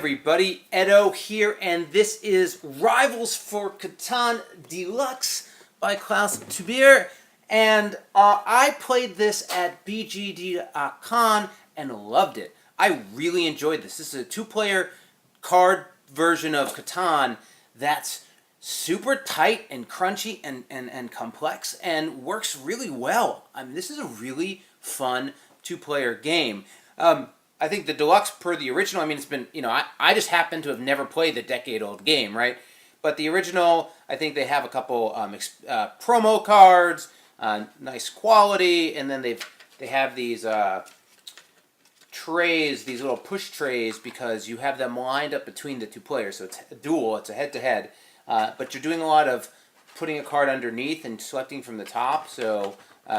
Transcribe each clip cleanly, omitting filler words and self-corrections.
everybody, Edo here, and this is Rivals for Catan Deluxe by Klaus Teuber, and I played this at BGD.con and loved it. I really enjoyed this. This is a two-player card version of Catan that's super tight and crunchy and complex and works really well. I mean, this is a really fun two-player game. I think the Deluxe, per the original, I mean, it's been, I just happen to have never played the decade-old game, right? But the original, I think they have a couple promo cards, nice quality, and then they have these trays, these little push trays, because you have them lined up between the two players. So it's a duel, it's a head-to-head, but you're doing a lot of putting a card underneath and selecting from the top, so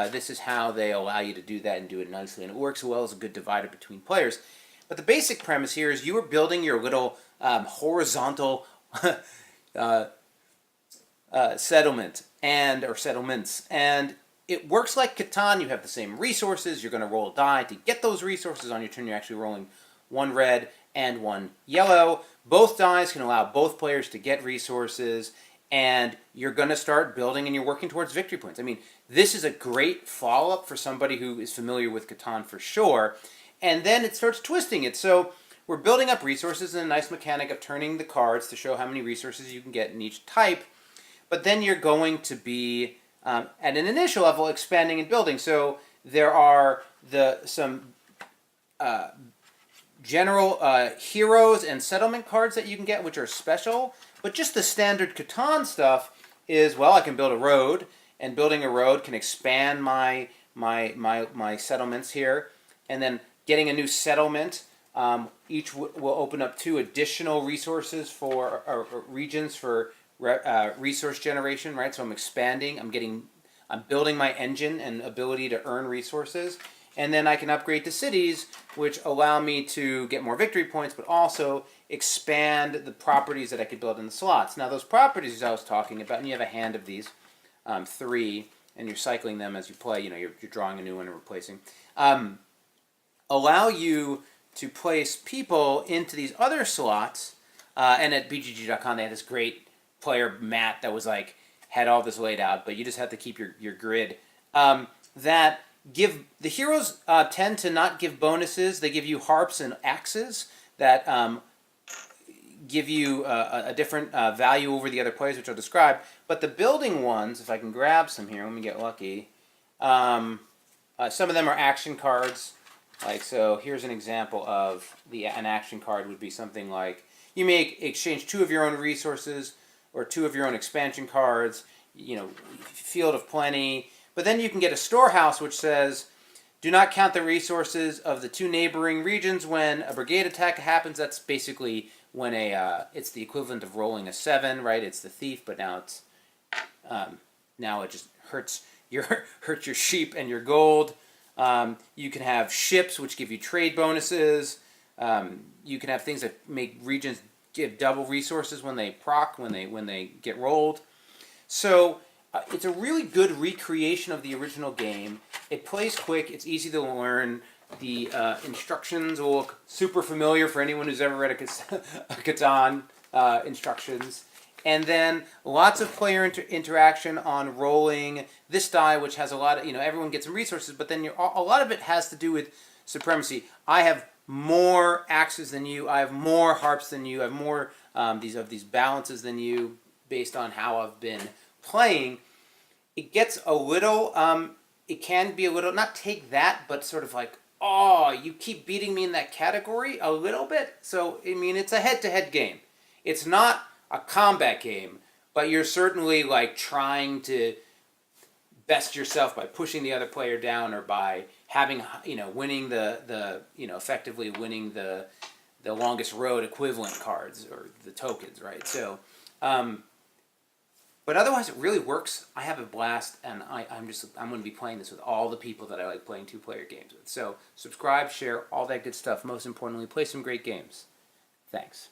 this is how they allow you to do that and do it nicely. And it works well as a good divider between players. But the basic premise here is you are building your little horizontal settlement or settlements. And it works like Catan. You have the same resources. You're going to roll a die to get those resources. On your turn, you're actually rolling one red and one yellow. Both dies can allow both players to get resources. And you're going to start building and you're working towards victory points. I mean, this is a great follow-up for somebody who is familiar with Catan for sure. And then it starts twisting it. So we're building up resources and a nice mechanic of turning the cards to show how many resources you can get in each type. But then you're going to be, at an initial level, expanding and building. So there are some general heroes and settlement cards that you can get, which are special. But just the standard Catan stuff is, well, I can build a road, and building a road can expand my settlements here. And then getting a new settlement, each will open up 2 additional resources or regions for resource generation, right? So I'm expanding, I'm building my engine and ability to earn resources. And then I can upgrade to cities, which allow me to get more victory points, but also expand the properties that I could build in the slots. Now, those properties I was talking about, and you have a hand of these, 3, and you're cycling them as you play, you're drawing a new one and replacing, allow you to place people into these other slots, and at BGG.com they had this great player mat that was had all this laid out, but you just have to keep your grid, that give the heroes tend to not give bonuses. They give you harps and axes that give you a different value over the other players, which I'll describe. But the building ones, if I can grab some here, let me get lucky. Some of them are action cards. So here's an example of an action card would be something like you may exchange 2 of your own resources or 2 of your own expansion cards. Field of Plenty. But then you can get a storehouse which says, do not count the resources of the 2 neighboring regions when a brigade attack happens. That's basically when it's the equivalent of rolling a 7, right? It's the thief, but now it just hurts your sheep and your gold. You can have ships which give you trade bonuses. You can have things that make regions give double resources when they proc, when they get rolled. So it's a really good recreation of the original game. It plays quick. It's easy to learn. The instructions will look super familiar for anyone who's ever read a Catan instructions. And then lots of player interaction on rolling this die, which has a lot of, everyone gets some resources, but then a lot of it has to do with supremacy. I have more axes than you. I have more harps than you. I have more these balances than you based on how I've been playing. It gets a little, it can be a little, not take that, but sort of oh, you keep beating me in that category a little bit. So, I mean, it's a head-to-head game. It's not a combat game, but you're certainly trying to best yourself by pushing the other player down or by having, winning effectively winning the longest road equivalent cards or the tokens, right? So, but otherwise, it really works. I have a blast, and I'm going to be playing this with all the people that I like playing 2-player games with. So subscribe, share, all that good stuff. Most importantly, play some great games. Thanks.